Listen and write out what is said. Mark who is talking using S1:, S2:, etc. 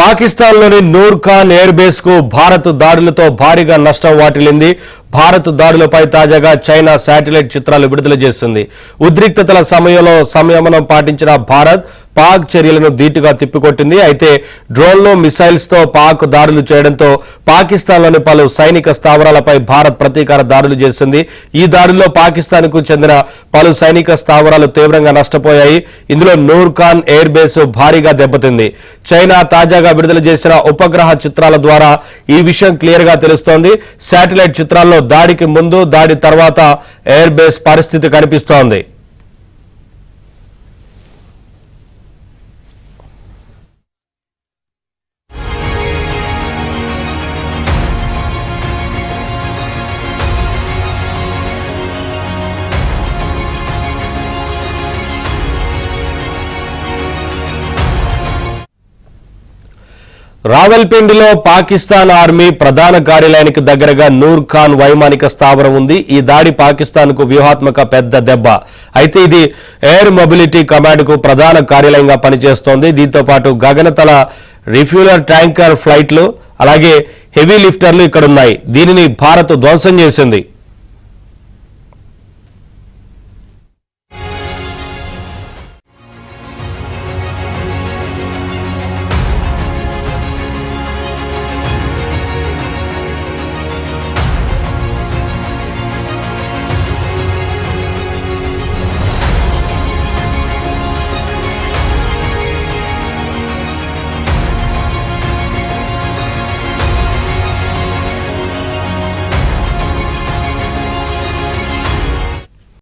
S1: పాకిస్తాన్లోని Noor Khan air base కు భారత్ దాడులతో భారీగా నష్టం వాటిల్లింది. భారత్ దాడులపై తాజాగా చైనా శాటిలైట్ చిత్రాలు విడుదల చేసింది. ఉద్రిక్తతల సమయంలో సంయమనం పాటించిన భారత్ పాక్ చర్యలను ధీటుగా తిప్పికొట్టింది. అయితే డ్రోన్లు మిసైల్స్ తో పాక్ దాడులు చేయడంతో పాకిస్తాన్లోని పలు సైనిక స్థావరాలపై భారత్ ప్రతీకార దాడులు చేసింది. ఈ దాడుల్లో పాకిస్తాన్ కు చెందిన పలు సైనిక స్థావరాలు తీవ్రంగా నష్టపోయాయి. ఇందులో నూర్ ఖాన్ ఎయిర్ బేస్ భారీగా దెబ్బతింది. చైనా తాజాగా విడుదల చేసిన ఉపగ్రహ చిత్రాల ద్వారా ఈ విషయం క్లియర్ గా తెలుస్తోంది. శాటిలైట్ చిత్రాల్లో దాడికి ముందు దాడి తర్వాత ఎయిర్ బేస్ పరిస్థితి కనిపిస్తోంది. రావల్పిండిలో పాకిస్తాన్ ఆర్మీ ప్రధాన కార్యాలయానికి దగ్గరగా నూర్ ఖాన్ వైమానిక స్థావరం ఉంది. ఈ దాడి పాకిస్తాన్ కు వ్యూహాత్మక పెద్ద దెబ్బ. అయితే ఇది ఎయిర్ మొబిలిటీ కమాండ్ కు ప్రధాన కార్యాలయంగా పనిచేస్తోంది. దీంతో పాటు గగనతల రిఫ్యూలర్ ట్యాంకర్ ఫ్లైట్లు అలాగే హెవీ లిఫ్టర్లు ఇక్కడున్నాయి. దీనిని భారత్ ధ్వంసం చేసింది.